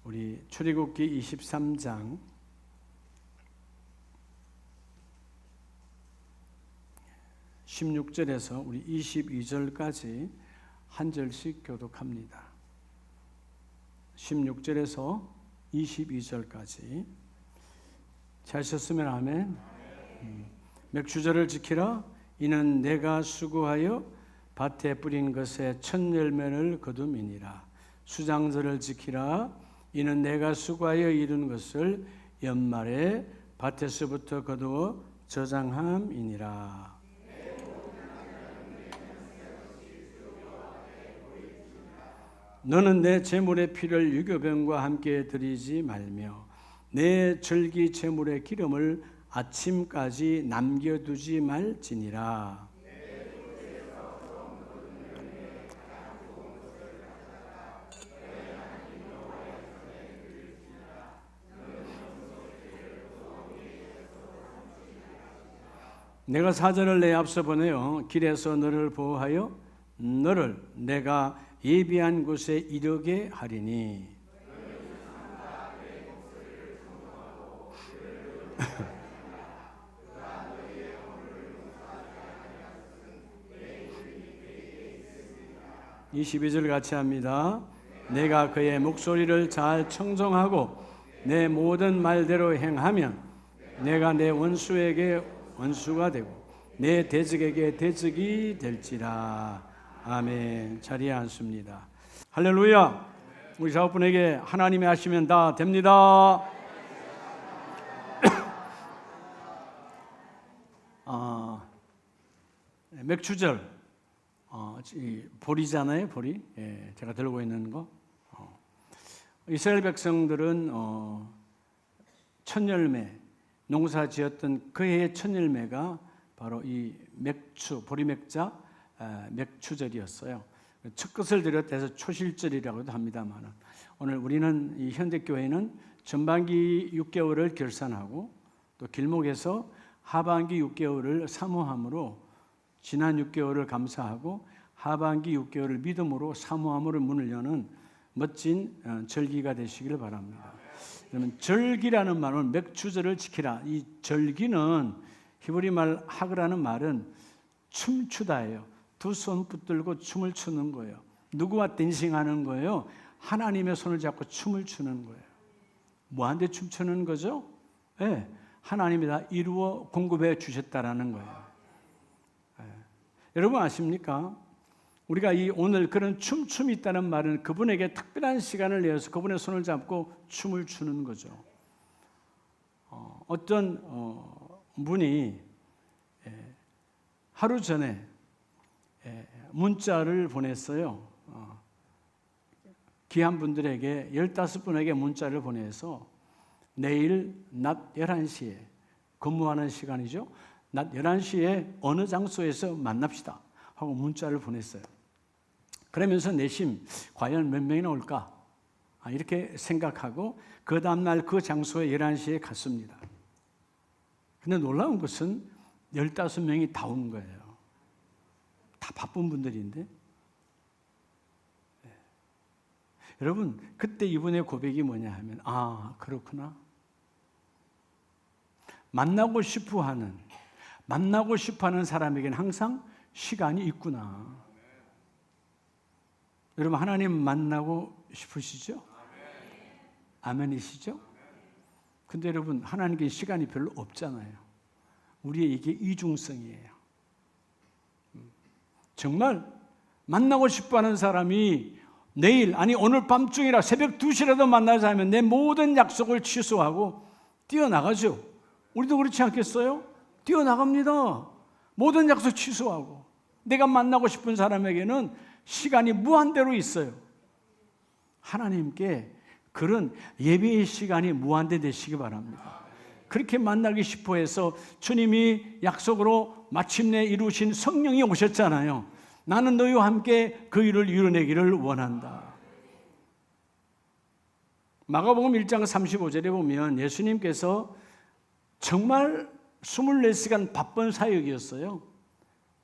우리 출애굽기 23장 16절에서 우리 22절까지 한 절씩 교독합니다. 16절에서 22절까지 찾으셨으면 아멘. 맥추절을 지키라. 이는 내가 수고하여 밭에 뿌린 것에 첫 열매를 거둠이니라. 수장절을 지키라. 이는 내가 수고하여 이룬 것을 연말에 밭에서부터 거두어 저장함이니라. 너는 내 제물의 피를 유교병과 함께 드리지 말며 내 절기 제물의 기름을 아침까지 남겨두지 말지니라. 내가 사자를 내 앞서 보내어 길에서 너를 보호하여 너를 내가 예비한 곳에 이르게 하리니. (22절) 같이 합니다. 내가 그의 목소리를 잘 청종하고 내 모든 말대로 행하면 내가 내 원수에게 원수가 되고 내 대적에게 대적이 될지라. 아멘. 자리에 앉습니다. 할렐루야. 우리 자업분에게 하나님이 하시면 다 됩니다. 맥추절 보리잖아요. 보리. 예, 제가 들고 있는 거. 이스라엘 백성들은 첫 열매, 농사 지었던 그 해의 첫 열매가 바로 이 맥추, 보리맥자 맥추절이었어요. 첫 것을 드렸다 해서 초실절이라고도 합니다만, 오늘 우리는 이 현대교회는 전반기 6개월을 결산하고 또 길목에서 하반기 6개월을 사모함으로 지난 6개월을 감사하고 하반기 6개월을 믿음으로 사모함으로 문을 여는 멋진 절기가 되시기를 바랍니다. 그러면 절기라는 말은 맥추절을 지키라. 이 절기는 히브리 말 하그라는 말은 춤추다예요. 두 손 붙들고 춤을 추는 거예요. 누구와 댄싱하는 거예요? 하나님의 손을 잡고 춤을 추는 거예요. 뭐한테 춤추는 거죠? 네, 하나님이 다 이루어 공급해 주셨다라는 거예요. 네. 여러분 아십니까? 우리가 이 오늘 그런 춤이 있다는 말은 그분에게 특별한 시간을 내어서 그분의 손을 잡고 춤을 추는 거죠. 어떤 분이 하루 전에 문자를 보냈어요. 귀한 분들에게 15분에게 문자를 보내서 내일 낮 11시에 근무하는 시간이죠. 낮 11시에 어느 장소에서 만납시다 하고 문자를 보냈어요. 그러면서 내심 과연 몇 명이나 올까? 이렇게 생각하고 그 다음날 그 장소에 11시에 갔습니다. 근데 놀라운 것은 15명이 다 온 거예요. 다 바쁜 분들인데. 네. 여러분, 그때 이분의 고백이 뭐냐 하면, 그렇구나. 만나고 싶어 하는 사람에게는 항상 시간이 있구나. 여러분, 하나님 만나고 싶으시죠? 아멘이시죠? 근데 여러분, 하나님께 시간이 별로 없잖아요. 우리의 이게 이중성이에요. 정말 만나고 싶어하는 사람이 내일, 오늘 밤중이라 새벽 2시라도 만나자 하면 내 모든 약속을 취소하고 뛰어나가죠. 우리도 그렇지 않겠어요? 뛰어나갑니다. 모든 약속 취소하고. 내가 만나고 싶은 사람에게는 시간이 무한대로 있어요. 하나님께 그런 예배의 시간이 무한대 되시기 바랍니다. 그렇게 만나기 싶어 해서 주님이 약속으로 마침내 이루신 성령이 오셨잖아요. 나는 너희와 함께 그 일을 이루내기를 원한다. 마가복음 1장 35절에 보면 예수님께서 정말 24시간 바쁜 사역이었어요.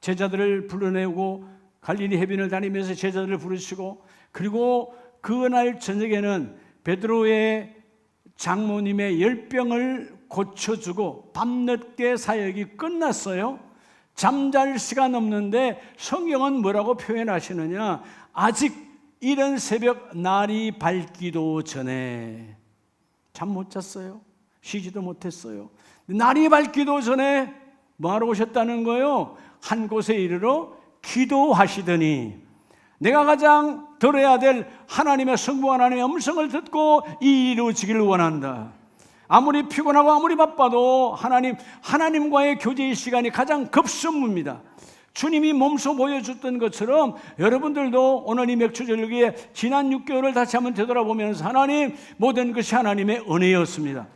제자들을 불러내고 갈릴리 해변을 다니면서 제자들을 부르시고, 그리고 그날 저녁에는 베드로의 장모님의 열병을 고쳐주고 밤늦게 사역이 끝났어요. 잠잘 시간 없는데 성경은 뭐라고 표현하시느냐? 아직 이른 새벽 날이 밝기도 전에. 잠 못 잤어요. 쉬지도 못했어요. 날이 밝기도 전에 뭐하러 오셨다는 거예요? 한 곳에 이르러 기도하시더니 내가 가장 들어야 될 하나님의 성부 하나님의 음성을 듣고 이 이루어지기를 원한다. 아무리 피곤하고 아무리 바빠도 하나님과의 교제의 시간이 가장 급선무입니다. 주님이 몸소 보여줬던 것처럼 여러분들도 오늘 이 맥주절기에 지난 6개월을 다시 한번 되돌아보면서 하나님, 모든 것이 하나님의 은혜였습니다.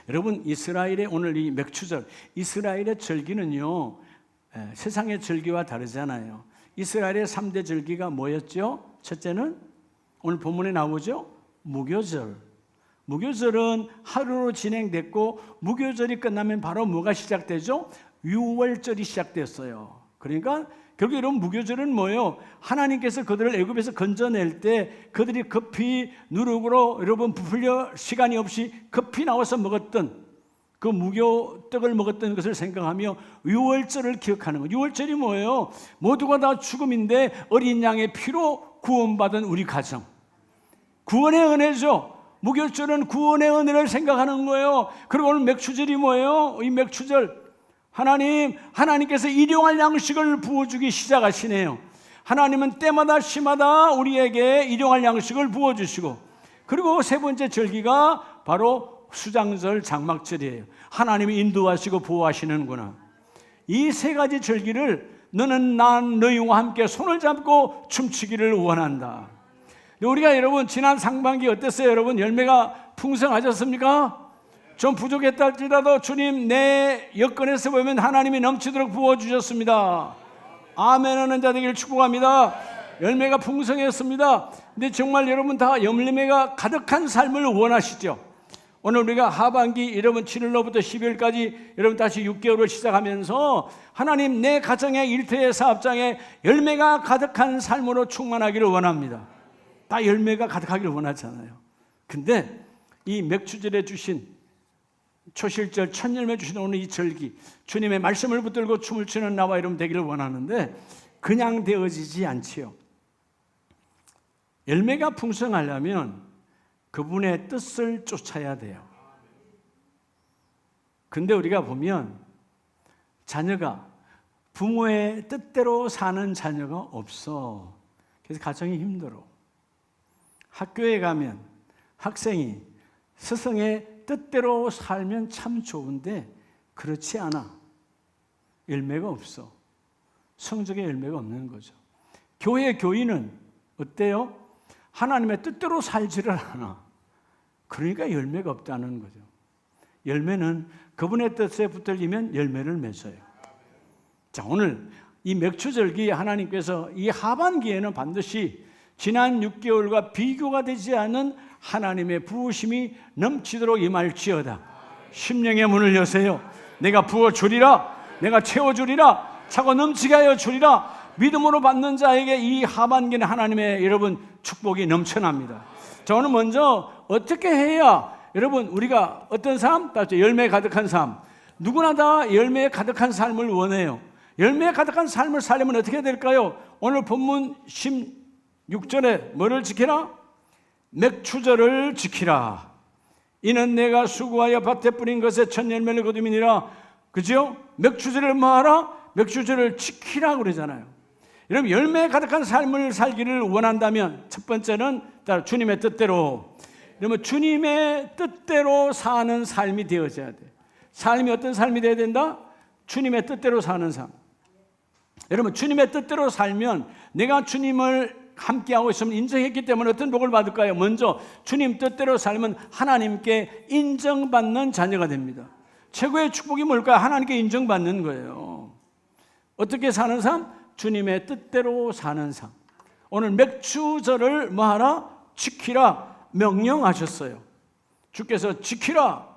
여러분, 이스라엘의 오늘 이 맥주절, 이스라엘의 절기는요, 세상의 절기와 다르잖아요. 이스라엘의 3대 절기가 뭐였죠? 첫째는 오늘 본문에 나오죠? 무교절. 무교절은 하루로 진행됐고 무교절이 끝나면 바로 뭐가 시작되죠? 유월절이 시작됐어요. 그러니까 결국 이런 무교절은 뭐예요? 하나님께서 그들을 애굽에서 건져낼 때 그들이 급히 누룩으로 여러분 부풀려 시간이 없이 급히 나와서 먹었던 그 무교떡을 먹었던 것을 생각하며 유월절을 기억하는 거예요. 유월절이 뭐예요? 모두가 다 죽음인데 어린 양의 피로 구원받은 우리 가정. 구원의 은혜죠. 무교절은 구원의 은혜를 생각하는 거예요. 그리고 오늘 맥주절이 뭐예요? 이 맥주절, 하나님께서 일용할 양식을 부어주기 시작하시네요. 하나님은 때마다 시마다 우리에게 일용할 양식을 부어주시고, 그리고 세 번째 절기가 바로 수장절 장막절이에요. 하나님이 인도하시고 보호하시는구나. 이 세 가지 절기를 너는 난 너희와 함께 손을 잡고 춤추기를 원한다. 우리가 여러분 지난 상반기 어땠어요? 여러분 열매가 풍성하셨습니까? 좀 부족했다 할지라도 주님 내 여건에서 보면 하나님이 넘치도록 부어주셨습니다. 아멘 하는 자 되기를 축복합니다. 열매가 풍성했습니다. 근데 정말 여러분 다 열매가 가득한 삶을 원하시죠? 오늘 우리가 하반기 여러분 7월로부터 12월까지 여러분 다시 6개월을 시작하면서 하나님 내 가정의 일터의 사업장에 열매가 가득한 삶으로 충만하기를 원합니다. 다 열매가 가득하기를 원하잖아요. 근데 이 맥주절에 주신 초실절 첫 열매 주신 오늘 이 절기, 주님의 말씀을 붙들고 춤을 추는 나와 여러분 되기를 원하는데 그냥 되어지지 않지요. 열매가 풍성하려면 그분의 뜻을 쫓아야 돼요. 근데 우리가 보면 자녀가 부모의 뜻대로 사는 자녀가 없어. 그래서 가정이 힘들어. 학교에 가면 학생이 스승의 뜻대로 살면 참 좋은데 그렇지 않아. 열매가 없어. 성적의 열매가 없는 거죠. 교회 교인은 어때요? 하나님의 뜻대로 살지를 않아. 그러니까 열매가 없다는 거죠. 열매는 그분의 뜻에 붙들리면 열매를 맺어요. 자, 오늘 이 맥주절기 하나님께서 이 하반기에는 반드시 지난 6개월과 비교가 되지 않은 하나님의 부으심이 넘치도록 임할지어다. 심령의 문을 여세요. 내가 부어주리라. 내가 채워주리라. 차고 넘치게 하여 주리라. 믿음으로 받는 자에게 이 하반기는 하나님의 여러분 축복이 넘쳐납니다. 자, 오늘 먼저 어떻게 해야 여러분 우리가 어떤 삶? 열매 가득한 삶. 누구나 다 열매에 가득한 삶을 원해요. 열매에 가득한 삶을 살려면 어떻게 될까요? 오늘 본문 16절에 뭐를 지키라? 맥추절을 지키라. 이는 내가 수고하여 밭에 뿌린 것에 첫 열매를 거두미니라. 그죠? 맥추절을 뭐하라? 맥추절을 지키라 그러잖아요. 여러분 열매에 가득한 삶을 살기를 원한다면 첫 번째는 주님의 뜻대로. 여러분 주님의 뜻대로 사는 삶이 되어져야 돼. 삶이 어떤 삶이 되어야 된다? 주님의 뜻대로 사는 삶. 여러분 주님의 뜻대로 살면 내가 주님을 함께하고 있으면 인정했기 때문에 어떤 복을 받을까요? 먼저 주님 뜻대로 살면 하나님께 인정받는 자녀가 됩니다. 최고의 축복이 뭘까요? 하나님께 인정받는 거예요. 어떻게 사는 삶? 주님의 뜻대로 사는 삶. 오늘 맥추절을 뭐하라? 지키라 명령하셨어요. 주께서 지키라.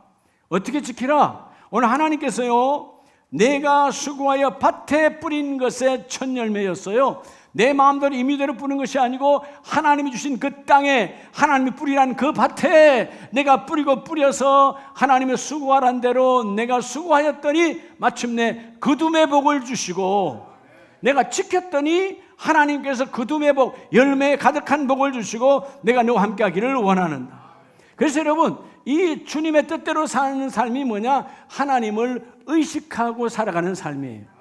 어떻게 지키라? 오늘 하나님께서요 내가 수고하여 밭에 뿌린 것의 첫 열매였어요. 내 마음대로 임의대로 뿌는 것이 아니고 하나님이 주신 그 땅에, 하나님이 뿌리란 그 밭에 내가 뿌려서 하나님의 수고하란 대로 내가 수고하였더니 마침내 거둠의 복을 주시고, 내가 지켰더니 하나님께서 거둠의 복, 열매에 가득한 복을 주시고 내가 너와 함께 하기를 원하는. 그래서 여러분, 이 주님의 뜻대로 사는 삶이 뭐냐? 하나님을 의식하고 살아가는 삶이에요.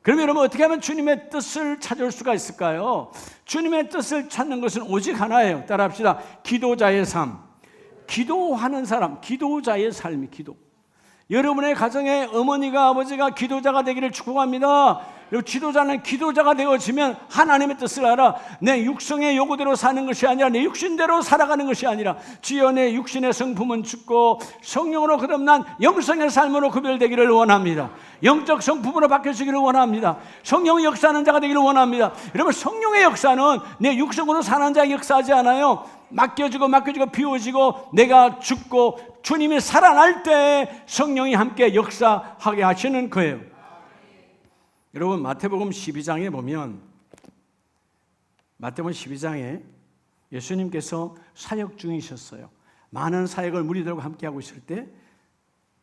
그럼 여러분, 어떻게 하면 주님의 뜻을 찾을 수가 있을까요? 주님의 뜻을 찾는 것은 오직 하나예요. 따라합시다. 기도자의 삶. 기도하는 사람, 기도자의 삶이 기도. 여러분의 가정에 어머니가, 아버지가 기도자가 되기를 축복합니다. 지도자는 기도자가 되어지면 하나님의 뜻을 알아. 내 육성의 요구대로 사는 것이 아니라, 내 육신대로 살아가는 것이 아니라, 주여 내 육신의 성품은 죽고 성령으로 거듭난 영성의 삶으로 구별되기를 원합니다. 영적 성품으로 바뀌어지기를 원합니다. 성령의 역사하는 자가 되기를 원합니다. 여러분, 성령의 역사는 내 육성으로 사는 자의 역사하지 않아요. 맡겨지고 비워지고 내가 죽고 주님이 살아날 때 성령이 함께 역사하게 하시는 거예요. 여러분, 마태복음 12장에 보면, 마태복음 12장에 예수님께서 사역 중이셨어요. 많은 사역을 무리들과 함께 하고 있을 때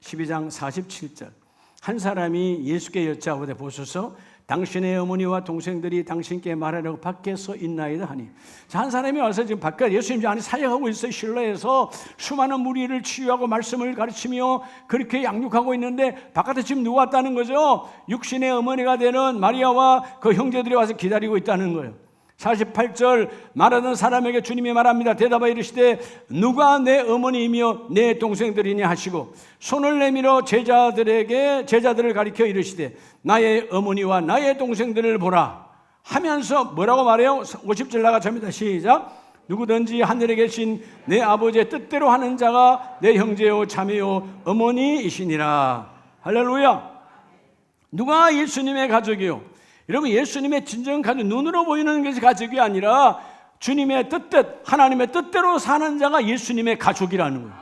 12장 47절, 한 사람이 예수께 여짜오되 보소서 당신의 어머니와 동생들이 당신께 말하려고 밖에 서 있나이다 하니. 자, 한 사람이 와서 지금 바깥 예수님 안에 사역하고 있어요. 실내에서 수많은 무리를 치유하고 말씀을 가르치며 그렇게 양육하고 있는데 바깥에 지금 누가 왔다는 거죠? 육신의 어머니가 되는 마리아와 그 형제들이 와서 기다리고 있다는 거예요. 48절, 말하던 사람에게 주님이 말합니다. 대답하여 이르시되 누가 내 어머니이며 내 동생들이냐 하시고 손을 내밀어 제자들을 가리켜 이르시되 나의 어머니와 나의 동생들을 보라 하면서 뭐라고 말해요? 50절 나가자입니다. 시작. 누구든지 하늘에 계신 내 아버지의 뜻대로 하는 자가 내 형제요 자매요 어머니이시니라. 할렐루야. 누가 예수님의 가족이요? 여러분, 예수님의 진정 가족, 눈으로 보이는 것이 가족이 아니라 주님의 뜻, 하나님의 뜻대로 사는 자가 예수님의 가족이라는 거예요.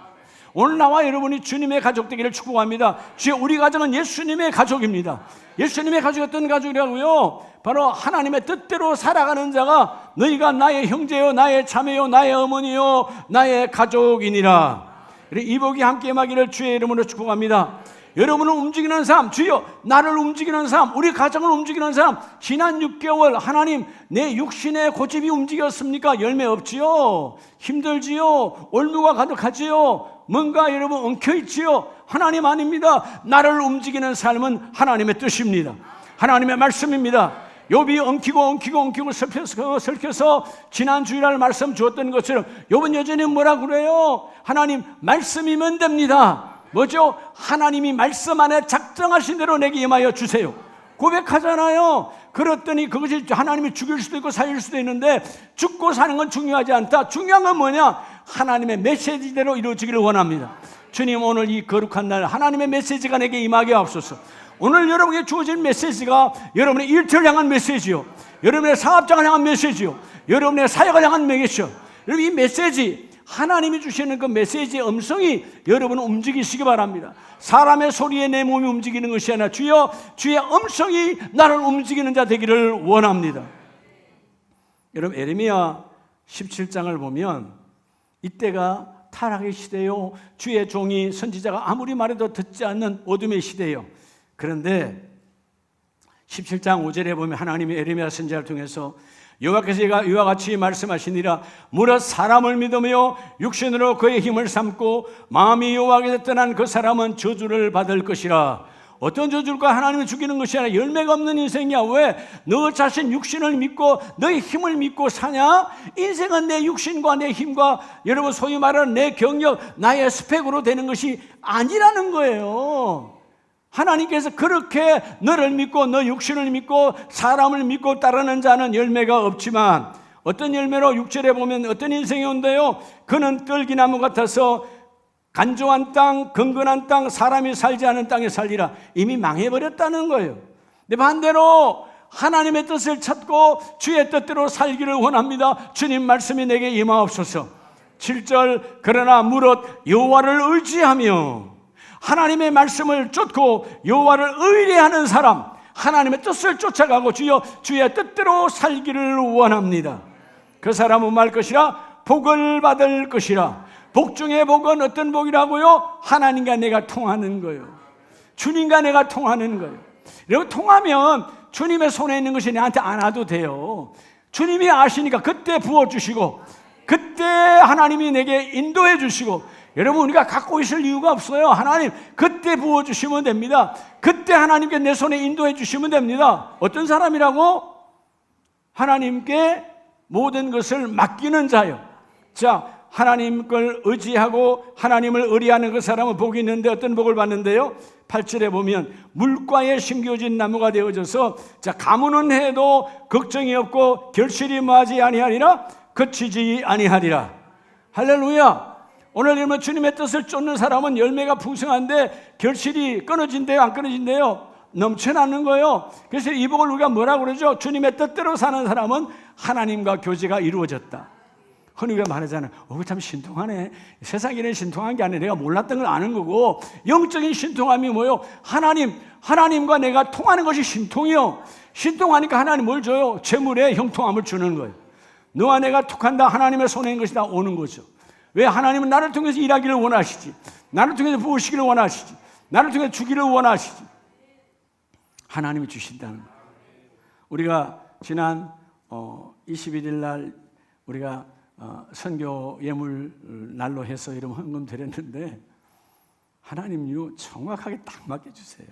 오늘 나와 여러분이 주님의 가족 되기를 축복합니다. 주여, 우리 가정은 예수님의 가족입니다. 예수님의 가족이 어떤 가족이라고요? 바로 하나님의 뜻대로 살아가는 자가 너희가 나의 형제요 나의 자매요 나의 어머니요 나의 가족이니라. 이 복이 함께 임하기를 주의 이름으로 축복합니다. 여러분을 움직이는 삶, 주여 나를 움직이는 삶, 우리 가정을 움직이는 삶. 지난 6개월 하나님 내 육신의 고집이 움직였습니까? 열매 없지요. 힘들지요. 올무가 가득하지요. 뭔가 여러분 엉켜있지요. 하나님 아닙니다. 나를 움직이는 삶은 하나님의 뜻입니다. 하나님의 말씀입니다. 욥이 엉키고 설켜서 지난 주일날 말씀 주었던 것처럼 욥은 여전히 뭐라 그래요? 하나님 말씀이면 됩니다. 뭐죠? 하나님이 말씀 안에 작정하신 대로 내게 임하여 주세요. 고백하잖아요. 그랬더니 그것이 하나님이 죽일 수도 있고 살릴 수도 있는데 죽고 사는 건 중요하지 않다. 중요한 건 뭐냐? 하나님의 메시지대로 이루어지기를 원합니다. 주님, 오늘 이 거룩한 날 하나님의 메시지가 내게 임하게 하옵소서. 오늘 여러분에게 주어진 메시지가 여러분의 일터를 향한 메시지요, 여러분의 사업장을 향한 메시지요, 여러분의 사역을 향한 메시지요. 여러분, 이 메시지, 하나님이 주시는 그 메시지의 음성이 여러분을 움직이시기 바랍니다. 사람의 소리에 내 몸이 움직이는 것이 아니라 주여, 주의 음성이 나를 움직이는 자 되기를 원합니다. 여러분, 에레미야 17장을 보면 이때가 타락의 시대요, 주의 종이 선지자가 아무리 말해도 듣지 않는 어둠의 시대예요. 그런데 17장 5절에 보면 하나님이 에레미야 선지자를 통해서 여호와께서 이와 같이 말씀하시니라. 무릇 사람을 믿으며 육신으로 그의 힘을 삼고 마음이 여호와께서 떠난 그 사람은 저주를 받을 것이라. 어떤 저주일까? 하나님을 죽이는 것이 아니라 열매가 없는 인생이야. 왜? 너 자신 육신을 믿고 너의 힘을 믿고 사냐? 인생은 내 육신과 내 힘과 여러분 소위 말하는 내 경력, 나의 스펙으로 되는 것이 아니라는 거예요. 하나님께서 그렇게 너를 믿고 너 육신을 믿고 사람을 믿고 따르는 자는 열매가 없지만 어떤 열매로 6절에 보면 어떤 인생이 온대요? 그는 떨기나무 같아서 간조한 땅, 건건한 땅, 사람이 살지 않은 땅에 살리라. 이미 망해버렸다는 거예요. 근데 반대로 하나님의 뜻을 찾고 주의 뜻대로 살기를 원합니다. 주님 말씀이 내게 임하옵소서. 7절, 그러나 무릇 여호와를 의지하며 하나님의 말씀을 쫓고 여호와를 의뢰하는 사람, 하나님의 뜻을 쫓아가고 주의 뜻대로 살기를 원합니다. 그 사람은 말 것이라 복을 받을 것이라. 복 중에 복은 어떤 복이라고요? 하나님과 내가 통하는 거예요. 주님과 내가 통하는 거예요. 여러분, 통하면 주님의 손에 있는 것이 내한테 안 와도 돼요. 주님이 아시니까 그때 부어주시고, 그때 하나님이 내게 인도해 주시고, 여러분, 우리가 갖고 있을 이유가 없어요. 하나님 그때 부어주시면 됩니다. 그때 하나님께 내 손에 인도해 주시면 됩니다. 어떤 사람이라고? 하나님께 모든 것을 맡기는 자요. 자, 하나님 걸 의지하고 하나님을 의리하는 그 사람은 복이 있는데 어떤 복을 받는데요? 8절에 보면 물가에 심겨진 나무가 되어져서, 자, 가무는 해도 걱정이 없고 결실이 뭐하지 아니하리라, 그치지 아니하리라. 할렐루야. 오늘 여러분, 주님의 뜻을 쫓는 사람은 열매가 풍성한데 결실이 끊어진대요, 안 끊어진대요? 넘쳐나는 거예요. 그래서 이 복을 우리가 뭐라고 그러죠? 주님의 뜻대로 사는 사람은 하나님과 교제가 이루어졌다. 우리가 말하잖아요. 참 신통하네. 세상에는 신통한 게 아니라 내가 몰랐던 걸 아는 거고, 영적인 신통함이 뭐예요? 하나님과 내가 통하는 것이 신통이요. 신통하니까 하나님 뭘 줘요? 재물에 형통함을 주는 거예요. 너와 내가 톡한다, 하나님의 손에 있는 것이 다 오는 거죠. 왜? 하나님은 나를 통해서 일하기를 원하시지, 나를 통해서 부으시기를 원하시지, 나를 통해서 주기를 원하시지. 하나님이 주신다는 거예요. 우리가 지난 21일 날 우리가 선교 예물 날로 해서 이런 헌금 드렸는데, 하나님요 정확하게 딱 맡겨주세요.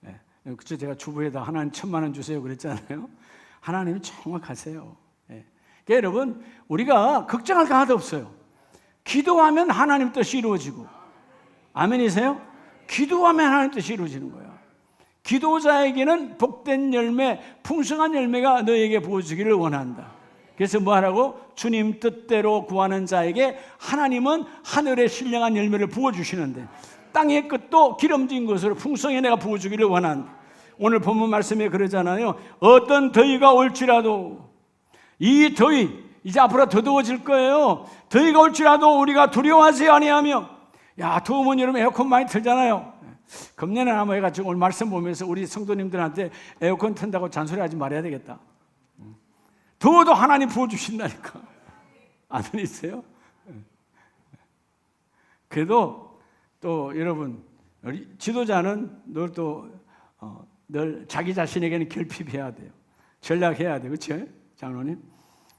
네. 그쵸, 제가 주부에다 하나님 1,000만 원 주세요 그랬잖아요. 하나님이 정확하세요. 네. 그러니까 여러분, 우리가 걱정할 거 하나도 없어요. 기도하면 하나님 뜻이 이루어지고, 아멘이세요? 기도하면 하나님 뜻이 이루어지는 거예요. 기도자에게는 복된 열매, 풍성한 열매가 너에게 부어주기를 원한다. 그래서 뭐 하라고? 주님 뜻대로 구하는 자에게 하나님은 하늘의 신령한 열매를 부어주시는데, 땅의 끝도 기름진 것으로 풍성히 내가 부어주기를 원한다. 오늘 본문 말씀에 그러잖아요. 어떤 더위가 올지라도, 이 더위 이제 앞으로 더 더워질 거예요. 더위가 올지라도 우리가 두려워하지 아니하며. 야, 더우면 여러분 에어컨 많이 틀잖아요. 금년에 아마 해가지고 오늘 말씀 보면서 우리 성도님들한테 에어컨 튼다고 잔소리하지 말아야 되겠다. 더워도 하나님 부어주신다니까. 아멘이세요? 그래도 또 여러분, 우리 지도자는 늘 자기 자신에게는 결핍해야 돼요. 전략해야 돼요. 그렇죠? 장로님?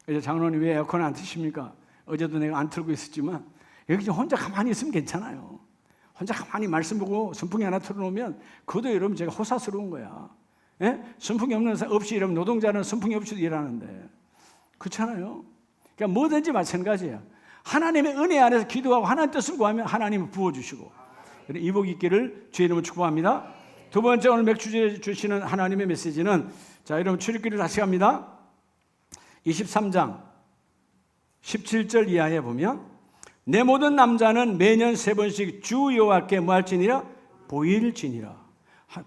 이제 장로님 왜 에어컨 안 트십니까? 어제도 내가 안 틀고 있었지만, 여기 혼자 가만히 있으면 괜찮아요. 혼자 가만히 말씀 보고 선풍기 하나 틀어놓으면 그것도 여러분 제가 호사스러운 거야. 예? 선풍기 없이 이러면 노동자는 선풍기 없이도 일하는데, 그렇잖아요. 그러니까 뭐든지 마찬가지야. 하나님의 은혜 안에서 기도하고 하나님 뜻을 구하면 하나님은 부어주시고, 이 복이 있기를 주의 이름으로 축복합니다. 두 번째, 오늘 맥주제 주시는 하나님의 메시지는, 자, 여러분 출애굽기를 다시 갑니다. 23장 17절 이하에 보면, 내 모든 남자는 매년 3번씩 주 여호와께 뭐 할지니라? 보일지니라.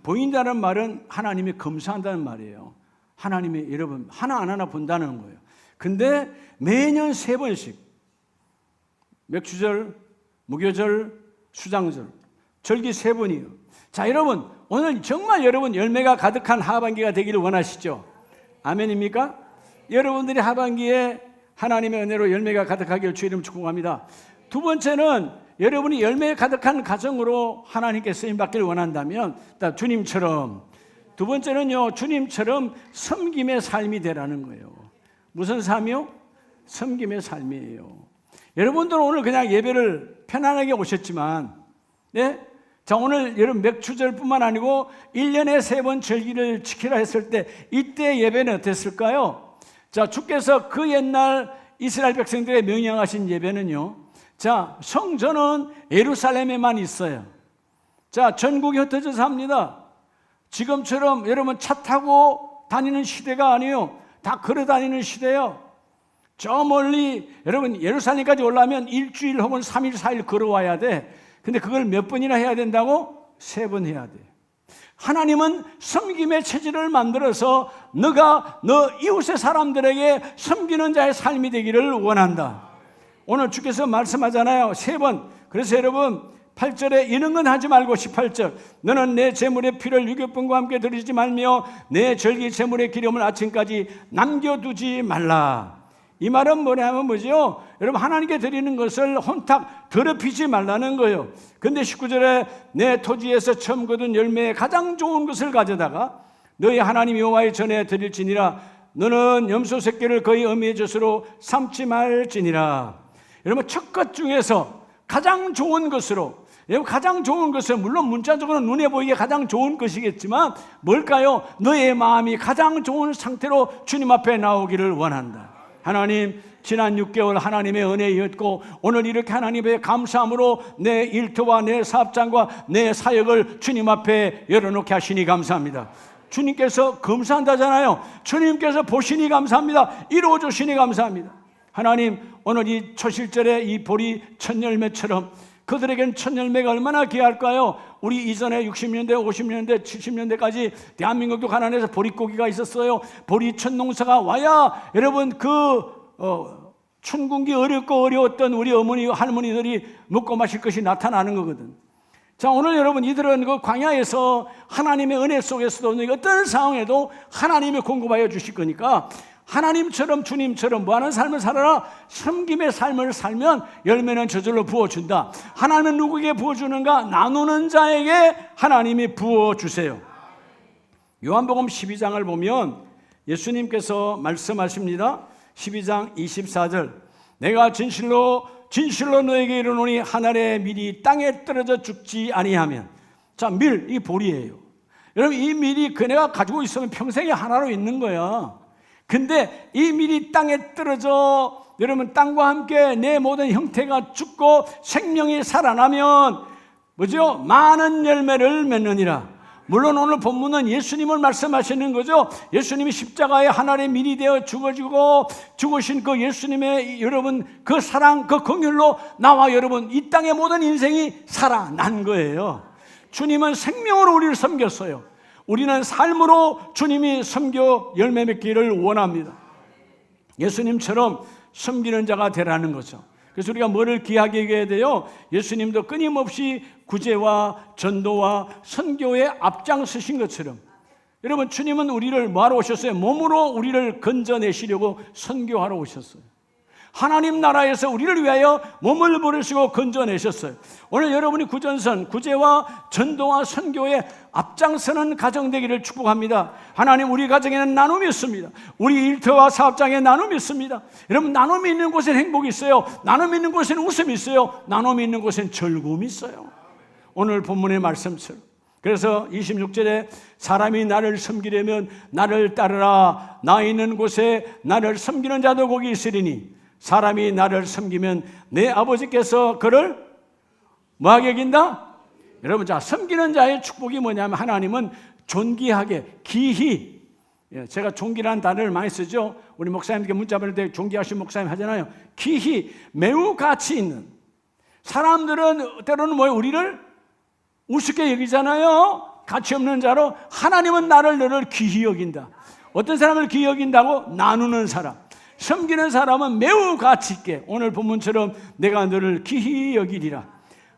보인다는 말은 하나님이 검사한다는 말이에요. 하나님이 여러분 하나 본다는 거예요. 근데 매년 3번씩, 맥주절, 무교절, 수장절, 절기 3번이에요. 자, 여러분 오늘 정말 여러분 열매가 가득한 하반기가 되기를 원하시죠? 아멘입니까? 여러분들이 하반기에 하나님의 은혜로 열매가 가득하기를 주의 이름 축복합니다. 두 번째는, 여러분이 열매 가득한 가정으로 하나님께 쓰임받기를 원한다면 주님처럼, 두 번째는요, 주님처럼 섬김의 삶이 되라는 거예요. 무슨 삶이요? 섬김의 삶이에요. 여러분들은 오늘 그냥 예배를 편안하게 오셨지만, 네? 자, 오늘 여러분 맥주절뿐만 아니고 1년에 3번 절기를 지키라 했을 때 이때 예배는 어땠을까요? 자, 주께서 그 옛날 이스라엘 백성들의 명령하신 예배는요, 자, 성전은 예루살렘에만 있어요. 자, 전국이 흩어져서 합니다. 지금처럼 여러분 차 타고 다니는 시대가 아니에요. 다 걸어 다니는 시대예요. 저 멀리 여러분 예루살렘까지 올라면 일주일 혹은 3일 4일 걸어와야 돼. 근데 그걸 몇 번이나 해야 된다고? 3번 해야 돼. 하나님은 섬김의 체질을 만들어서 너가 너 이웃의 사람들에게 섬기는 자의 삶이 되기를 원한다. 오늘 주께서 말씀하잖아요. 3번. 그래서 여러분 8절에 이런 건 하지 말고 18절 너는 내 제물의 피를 유교병과 함께 드리지 말며 내 절기 제물의 기름을 아침까지 남겨두지 말라. 이 말은 뭐냐면 뭐죠? 여러분 하나님께 드리는 것을 혼탁 더럽히지 말라는 거예요. 근데 19절에 내 토지에서 처음 거둔 열매의 가장 좋은 것을 가져다가 너희 하나님 여호와의 전에 드릴지니라. 너는 염소 새끼를 거의 어미의 젖으로 삼지 말지니라. 여러분 첫 것 중에서 가장 좋은 것으로, 가장 좋은 것은 물론 문자적으로 눈에 보이게 가장 좋은 것이겠지만 뭘까요? 너의 마음이 가장 좋은 상태로 주님 앞에 나오기를 원한다. 하나님, 지난 6개월 하나님의 은혜였고 오늘 이렇게 하나님의 감사함으로 내 일터와 내 사업장과 내 사역을 주님 앞에 열어놓게 하시니 감사합니다. 주님께서 감사한다잖아요. 주님께서 보시니 감사합니다. 이루어주시니 감사합니다. 하나님, 오늘 이 초실절에 이 보리 첫 열매처럼 그들에겐 첫 열매가 얼마나 귀할까요? 우리 이전에 60년대, 50년대, 70년대까지 대한민국도 가난해서 보릿고기가 있었어요. 보리 첫 농사가 와야 여러분 춘궁기 어렵고 어려웠던 우리 어머니, 할머니들이 먹고 마실 것이 나타나는 거거든. 자, 오늘 여러분 이들은 그 광야에서 하나님의 은혜 속에서도 어떤 상황에도 하나님이 공급하여 주실 거니까 하나님처럼 주님처럼 뭐하는 삶을 살아라. 섬김의 삶을 살면 열매는 저절로 부어준다. 하나님은 누구에게 부어주는가? 나누는 자에게 하나님이 부어주세요. 요한복음 12장을 보면 예수님께서 말씀하십니다. 12장 24절 내가 진실로 너에게 이르노니 한 알의 밀이 땅에 떨어져 죽지 아니하면. 자, 밀, 이 보리예요. 여러분 이 밀이 그네가 가지고 있으면 평생에 하나로 있는 거야. 근데 이 밀이 땅에 떨어져 여러분 땅과 함께 내 모든 형태가 죽고 생명이 살아나면 뭐죠? 많은 열매를 맺느니라. 물론 오늘 본문은 예수님을 말씀하시는 거죠. 예수님이 십자가에 하나의 밀이 되어 죽으신 그 예수님의 여러분 그 사랑 그 긍휼로 나와 여러분 이 땅의 모든 인생이 살아난 거예요. 주님은 생명으로 우리를 섬겼어요. 우리는 삶으로 주님이 섬겨 열매 맺기를 원합니다. 예수님처럼 섬기는 자가 되라는 거죠. 그래서 우리가 뭐를 귀하게 여겨야 돼요? 예수님도 끊임없이 구제와 전도와 선교에 앞장서신 것처럼 여러분 주님은 우리를 뭐하러 오셨어요? 몸으로 우리를 건져내시려고 선교하러 오셨어요. 하나님 나라에서 우리를 위하여 몸을 버리시고 건져내셨어요. 오늘 여러분이 구전선, 구제와 전도와 선교에 앞장서는 가정 되기를 축복합니다. 하나님 우리 가정에는 나눔이 있습니다. 우리 일터와 사업장에 나눔이 있습니다. 여러분 나눔이 있는 곳엔 행복이 있어요. 나눔이 있는 곳엔 웃음이 있어요. 나눔이 있는 곳엔 즐거움이 있어요. 오늘 본문의 말씀처럼 그래서 26절에 사람이 나를 섬기려면 나를 따르라. 나 있는 곳에 나를 섬기는 자도 거기 있으리니 사람이 나를 섬기면 내 아버지께서 그를 뭐하게 여긴다? 여러분 자 섬기는 자의 축복이 뭐냐면 하나님은 존귀하게 기히 제가 존귀라는 단어를 많이 쓰죠. 우리 목사님께 문자 보낼 때 존귀하신 목사님 하잖아요. 기히 매우 가치 있는 사람들은 때로는 뭐예요? 우리를 우습게 여기잖아요. 가치 없는 자로 하나님은 너를 귀히 여긴다. 어떤 사람을 귀히 여긴다고? 나누는 사람. 섬기는 사람은 매우 가치 있게 오늘 본문처럼 내가 너를 귀히 여기리라.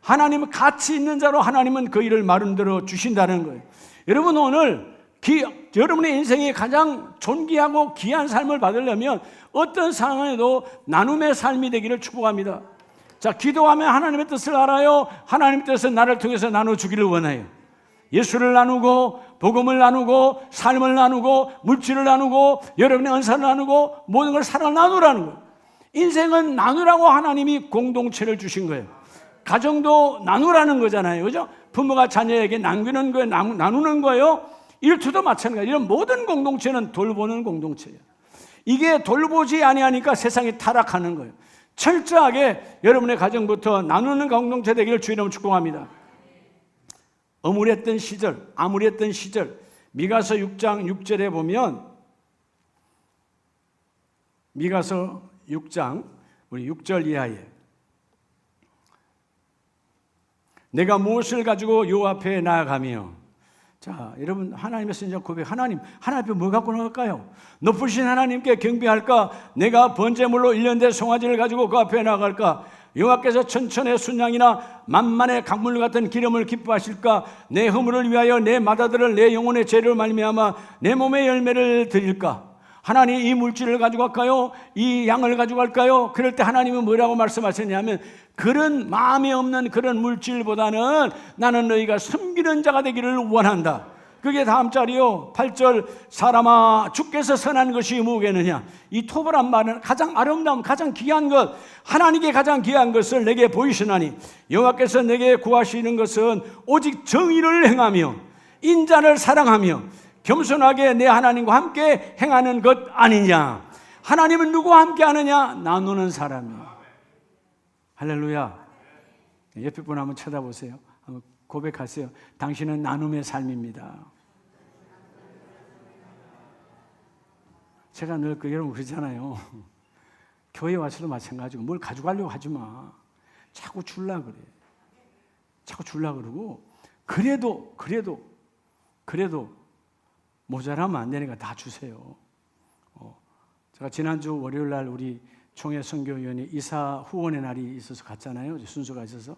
하나님은 가치 있는 자로 하나님은 그 일을 마음대로 주신다는 거예요. 여러분 오늘 여러분의 인생이 가장 존귀하고 귀한 삶을 받으려면 어떤 상황에도 나눔의 삶이 되기를 축복합니다. 자, 기도하면 하나님의 뜻을 알아요. 하나님의 뜻은 나를 통해서 나눠주기를 원해요. 예수를 나누고 복음을 나누고 삶을 나누고 물질을 나누고 여러분의 은사를 나누고 모든 걸 사랑 나누라는 거예요. 인생은 나누라고 하나님이 공동체를 주신 거예요. 가정도 나누라는 거잖아요. 그죠? 부모가 자녀에게 남기는 거예요. 나누는 거예요. 일터도 마찬가지예요. 이런 모든 공동체는 돌보는 공동체예요. 이게 돌보지 아니하니까 세상이 타락하는 거예요. 철저하게 여러분의 가정부터 나누는 공동체 되기를 주의 이름으로 축복합니다. 암울했던 시절 미가서 6장 6절에 보면 미가서 6장 우리 6절 이하에 내가 무엇을 가지고 요 앞에 나아가며 자 여러분 하나님의 선지자 고백 하나님 앞에 뭐 갖고 나갈까요? 높으신 하나님께 경배할까? 내가 번제물로 1년 된 송아지를 가지고 그 앞에 나갈까? 여호와께서 천천의 순양이나 만만의 강물 같은 기름을 기뻐하실까? 내 허물을 위하여 내 맏아들을 내 영혼의 죄를 말미암아 내 몸의 열매를 드릴까? 하나님 이 물질을 가져갈까요? 이 양을 가져갈까요? 그럴 때 하나님은 뭐라고 말씀하셨냐면 그런 마음이 없는 그런 물질보다는 나는 너희가 섬기는 자가 되기를 원한다. 그게 다음 절이요. 8절 사람아 주께서 선한 것이 무엇이겠느냐. 이 토부란 말은 가장 아름다운 가장 귀한 것, 하나님께 가장 귀한 것을 내게 보이시나니 여호와께서 내게 구하시는 것은 오직 정의를 행하며 인자를 사랑하며 겸손하게 내 하나님과 함께 행하는 것 아니냐. 하나님은 누구와 함께 하느냐? 나누는 사람이야. 할렐루야. 옆에 분 한번 쳐다보세요. 한번 고백하세요. 당신은 나눔의 삶입니다. 제가 늘 여러분 그러잖아요. 교회 와서도 마찬가지고 뭘 가져가려고 하지 마. 자꾸 줄라 그래. 자꾸 줄라 그러고 그래도 모자라면 안 되니까 다 주세요. 제가 지난주 월요일 날 우리 총회 선교위원회 이사 후원의 날이 있어서 갔잖아요. 순서가 있어서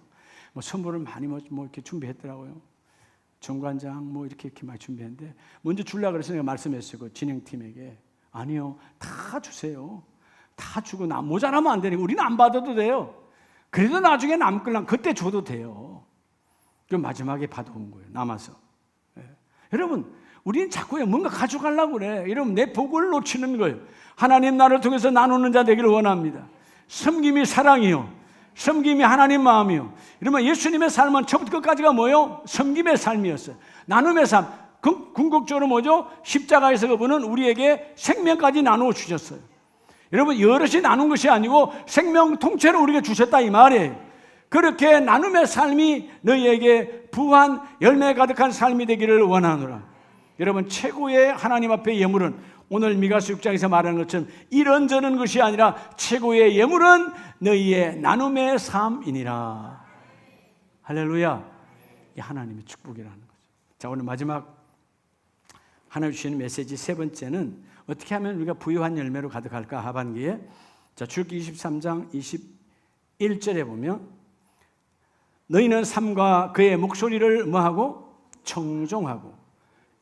뭐 선물을 많이 뭐 이렇게 준비했더라고요. 정관장 뭐 이렇게 막 준비했는데 먼저 줄라 그래서 내가 말씀했어요. 그 진행팀에게 아니요, 다 주세요. 다 주고 모자라면 안 되니까 우리는 안 받아도 돼요. 그래도 나중에 남걸랑 그때 줘도 돼요. 그 마지막에 받아온 거예요. 남아서. 여러분, 우리는 자꾸 뭔가 가져가려고 그래. 여러분, 내 복을 놓치는 거예요. 하나님 나를 통해서 나누는 자 되기를 원합니다. 섬김이 사랑이요, 섬김이 하나님 마음이요. 이러면 예수님의 삶은 처음부터 끝까지가 뭐요? 섬김의 삶이었어요. 나눔의 삶. 궁극적으로 뭐죠? 십자가에서 그분은 우리에게 생명까지 나누어 주셨어요. 여러분, 여럿이 나눈 것이 아니고 생명 통째로 우리에게 주셨다 이 말이에요. 그렇게 나눔의 삶이 너희에게 부한 열매 가득한 삶이 되기를 원하노라. 여러분, 최고의 하나님 앞의 예물은 오늘 미가서 6장에서 말하는 것처럼 이런저런 것이 아니라 최고의 예물은 너희의 나눔의 삶이니라. 할렐루야. 이 하나님의 축복이라는 거죠. 자, 오늘 마지막 하나 주시는 메시지 세 번째는 어떻게 하면 우리가 부유한 열매로 가득할까 하반기에. 자, 출애굽기 23장 21절에 보면 너희는 삶과 그의 목소리를 뭐하고? 청종하고.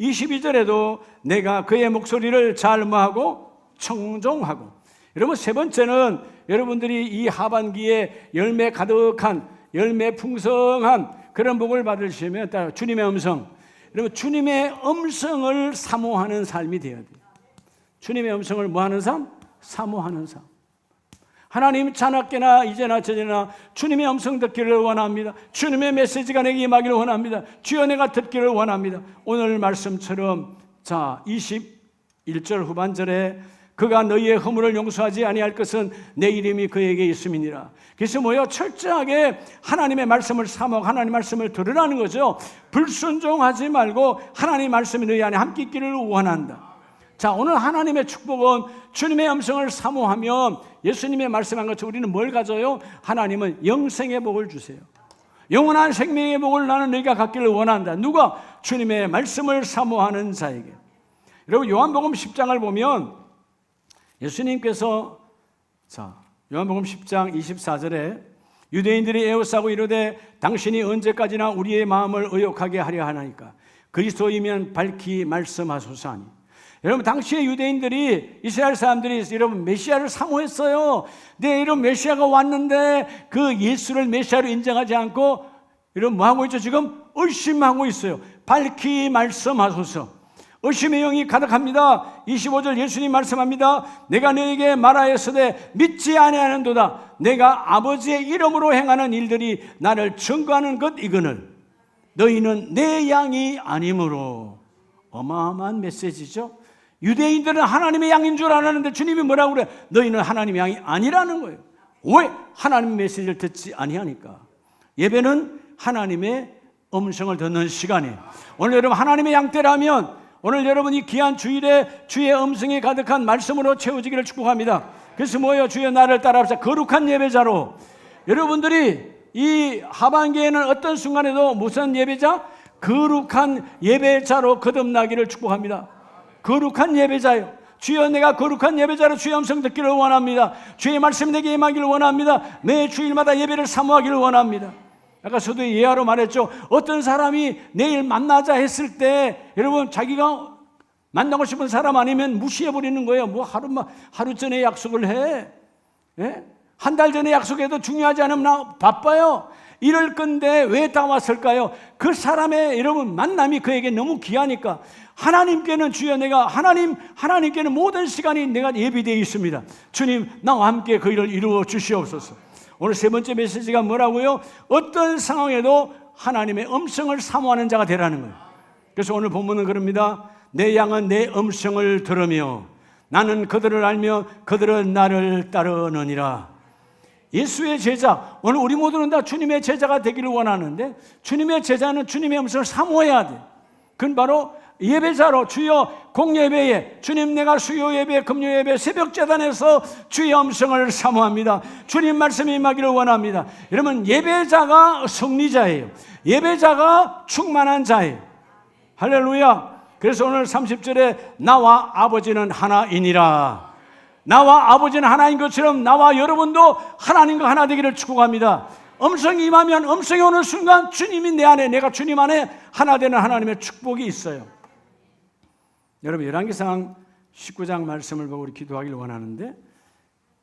22절에도 내가 그의 목소리를 잘 뭐하고? 청종하고. 여러분, 세 번째는 여러분들이 이 하반기에 열매 가득한 열매 풍성한 그런 복을 받으시면 주님의 음성, 여러분, 주님의 음성을 사모하는 삶이 되어야 돼요. 주님의 음성을 뭐하는 삶? 사모하는 삶. 하나님 자나깨나 이제나 저제나 주님의 음성 듣기를 원합니다. 주님의 메시지가 내게 임하기를 원합니다. 주여 내가 듣기를 원합니다. 오늘 말씀처럼 자 21절 후반절에 그가 너희의 허물을 용서하지 아니할 것은 내 이름이 그에게 있음이니라. 그래서 뭐요? 철저하게 하나님의 말씀을 사모하고 하나님의 말씀을 들으라는 거죠. 불순종하지 말고 하나님의 말씀이 너희 안에 함께 있기를 원한다. 자, 오늘 하나님의 축복은 주님의 음성을 사모하면 예수님의 말씀한 것처럼 우리는 뭘 가져요? 하나님은 영생의 복을 주세요. 영원한 생명의 복을 나는 너희가 갖기를 원한다. 누가? 주님의 말씀을 사모하는 자에게. 여러분, 요한복음 10장을 보면 예수님께서 요한복음 10장 24절에 유대인들이 에워싸고 이르되 당신이 언제까지나 우리의 마음을 의욕하게 하려 하나이까? 그리스도이면 밝히 말씀하소서 하니. 여러분, 당시의 유대인들이, 이스라엘 사람들이 여러분 메시아를 사모했어요. 네, 이런 메시아가 왔는데 그 예수를 메시아로 인정하지 않고 여러분 뭐하고 있죠? 지금 의심하고 있어요. 밝히 말씀하소서. 의심의 영이 가득합니다. 25절 예수님 말씀합니다. 내가 너에게 말하였으되 믿지 아니하는도다. 내가 아버지의 이름으로 행하는 일들이 나를 증거하는 것 이거늘 너희는 내 양이 아니므로. 어마어마한 메시지죠. 유대인들은 하나님의 양인 줄 알았는데 주님이 뭐라고 그래? 너희는 하나님의 양이 아니라는 거예요. 왜? 하나님의 메시지를 듣지 아니하니까. 예배는 하나님의 음성을 듣는 시간이에요. 오늘 여러분 하나님의 양떼라면 오늘 여러분 이 귀한 주일에 주의 음성이 가득한 말씀으로 채워지기를 축복합니다. 그래서 뭐예요? 주여 나를 따라합시다. 거룩한 예배자로. 여러분들이 이 하반기에는 어떤 순간에도 무슨 예배자? 거룩한 예배자로 거듭나기를 축복합니다. 거룩한 예배자요. 주여 내가 거룩한 예배자로 주의 음성 듣기를 원합니다. 주의 말씀이 내게 임하기를 원합니다. 매 주일마다 예배를 사모하기를 원합니다. 아까 저도 예화로 말했죠. 어떤 사람이 내일 만나자 했을 때 여러분 자기가 만나고 싶은 사람 아니면 무시해버리는 거예요. 뭐 하루 전에 약속을 해. 예? 한 달 전에 약속해도 중요하지 않으면 나 바빠요. 이럴 건데 왜 다 왔을까요? 그 사람의 여러분 만남이 그에게 너무 귀하니까. 하나님께는 주여 내가 하나님께는 모든 시간이 내가 예비되어 있습니다. 주님 나와 함께 그 일을 이루어 주시옵소서. 오늘 세 번째 메시지가 뭐라고요? 어떤 상황에도 하나님의 음성을 사모하는 자가 되라는 거예요. 그래서 오늘 본문은 그럽니다. 내 양은 내 음성을 들으며 나는 그들을 알며 그들은 나를 따르느니라. 예수의 제자, 오늘 우리 모두는 다 주님의 제자가 되기를 원하는데 주님의 제자는 주님의 음성을 사모해야 돼. 그건 바로 예배자로 주여 공예배에 주님 내가 수요 예배, 금요 예배, 새벽 제단에서 주의 음성을 사모합니다. 주님 말씀이 임하기를 원합니다. 여러분 예배자가 승리자예요. 예배자가 충만한 자예요. 할렐루야. 그래서 오늘 30절에 나와 아버지는 하나이니라. 나와 아버지는 하나인 것처럼 나와 여러분도 하나님과 하나 되기를 축복합니다. 음성이 임하면 음성이 오는 순간 주님이 내 안에 내가 주님 안에 하나 되는 하나님의 축복이 있어요. 여러분 열왕기상 19장 말씀을 보고 우리 기도하기를 원하는데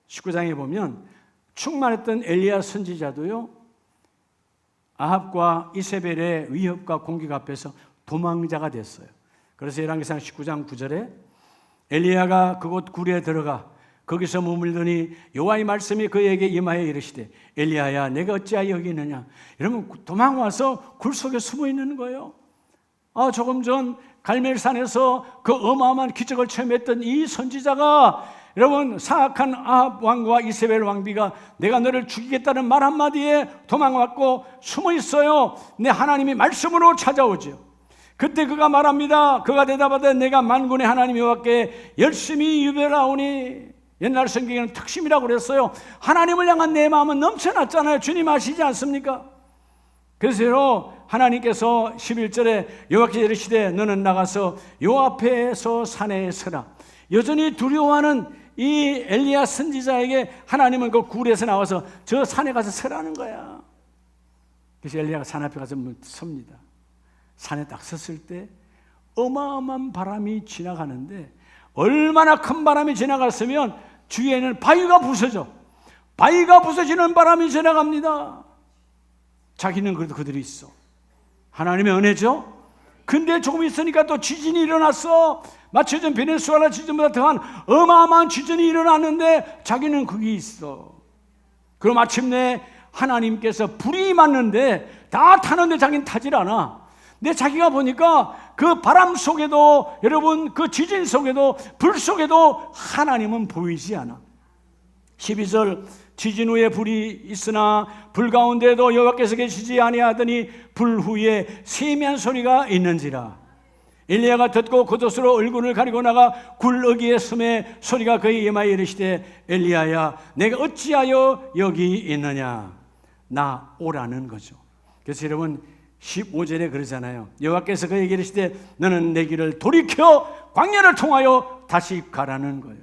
19장에 보면 충만했던 엘리야 선지자도요 아합과 이세벨의 위협과 공격 앞에서 도망자가 됐어요. 그래서 열왕기상 19장 9절에 엘리야가 그곳 굴에 들어가 거기서 머물더니 여호와의 말씀이 그에게 임하여 이르시되 엘리야야 내가 어찌하여 여기 있느냐. 여러분 도망와서 굴 속에 숨어 있는 거예요. 조금 전 갈멜산에서 그 어마어마한 기적을 체험했던 이 선지자가 여러분 사악한 아합 왕과 이세벨 왕비가 내가 너를 죽이겠다는 말 한마디에 도망왔고 숨어 있어요. 내 하나님이 말씀으로 찾아오죠. 그때 그가 말합니다. 그가 대답하되 내가 만군의 하나님 여호와께 열심히 유별하오니. 옛날 성경에는 특심이라고 그랬어요. 하나님을 향한 내 마음은 넘쳐났잖아요. 주님 아시지 않습니까? 그래서 하나님께서 11절에 여호와께서 이르시되 너는 나가서 요 앞에서 산에 서라. 여전히 두려워하는 이 엘리야 선지자에게 하나님은 그 굴에서 나와서 저 산에 가서 서라는 거야. 그래서 엘리야가 산 앞에 가서 섭니다. 산에 딱 섰을 때 어마어마한 바람이 지나가는데 얼마나 큰 바람이 지나갔으면 주위에는 바위가 부서져. 바위가 부서지는 바람이 지나갑니다. 자기는 그래도 그들이 있어. 하나님의 은혜죠. 근데 조금 있으니까 또 지진이 일어났어. 마치 전 베네수엘라 지진보다 더한 어마어마한 지진이 일어났는데 자기는 거기 있어. 그럼 마침내 하나님께서 불이 맞는데 다 타는데 자기는 타질 않아. 근데 자기가 보니까 그 바람 속에도 여러분 그 지진 속에도 불 속에도 하나님은 보이지 않아. 12절 지진 후에 불이 있으나 불 가운데도 여호와께서 계시지 아니하더니 불 후에 세미한 소리가 있는지라. 엘리야가 듣고 그곳으로 얼굴을 가리고 나가 굴어기에 섬에 소리가 그의 이마에 이르시되 엘리야야 내가 어찌하여 여기 있느냐. 나 오라는 거죠. 그래서 여러분 15절에 그러잖아요. 여호와께서 그에게 이르시되 너는 내 길을 돌이켜 광야를 통하여 다시 가라는 거예요.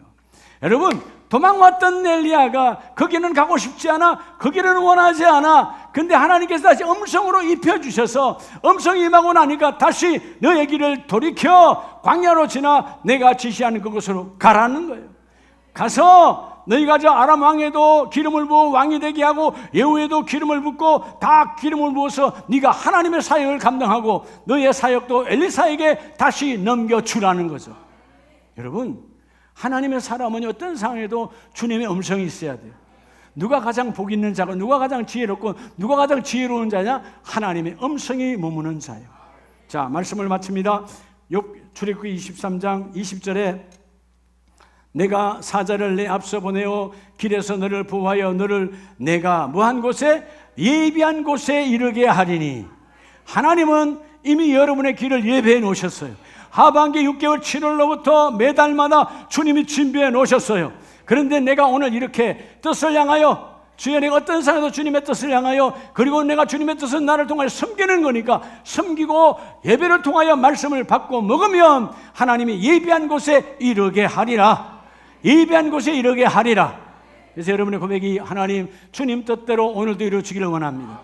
여러분 도망왔던 엘리야가 거기는 가고 싶지 않아. 거기는 원하지 않아. 근데 하나님께서 다시 음성으로 입혀주셔서 음성이 임하고 나니까 다시 너의 길을 돌이켜 광야로 지나 내가 지시하는 그곳으로 가라는 거예요. 가서 너희가 저 아람 왕에도 기름을 부어 왕이 되게 하고 예후에도 기름을 붓고 다 기름을 부어서 네가 하나님의 사역을 감당하고 너희의 사역도 엘리사에게 다시 넘겨주라는 거죠. 여러분 하나님의 사람은 어떤 상황에도 주님의 음성이 있어야 돼요. 누가 가장 복 있는 자고 누가 가장 지혜롭고 누가 가장 지혜로운 자냐? 하나님의 음성이 머무는 자예요. 자 말씀을 마칩니다. 출애굽기 23장 20절에 내가 사자를 내 앞서 보내어 길에서 너를 보호하여 너를 내가 뭐한 곳에 예비한 곳에 이르게 하리니. 하나님은 이미 여러분의 길을 예배해 놓으셨어요. 하반기 6개월 7월로부터 매달마다 주님이 준비해 놓으셨어요. 그런데 내가 오늘 이렇게 뜻을 향하여 주여, 내가 어떤 상황에도 주님의 뜻을 향하여, 그리고 내가 주님의 뜻은 나를 통하여 섬기는 거니까 섬기고 예배를 통하여 말씀을 받고 먹으면 하나님이 예비한 곳에 이르게 하리라. 예비한 곳에 이르게 하리라. 그래서 여러분의 고백이, 하나님, 주님 뜻대로 오늘도 이루어지기를 원합니다.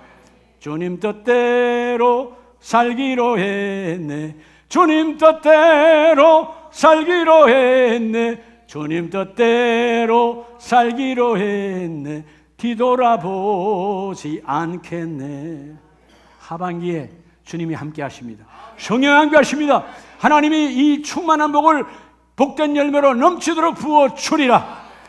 주님 뜻대로 살기로 했네. 주님 뜻대로 살기로 했네. 주님 뜻대로 살기로 했네. 뒤돌아보지 않겠네. 하반기에 주님이 함께 하십니다. 성령 함께 하십니다. 하나님이 이 충만한 복을 복된 열매로 넘치도록 부어 주리라.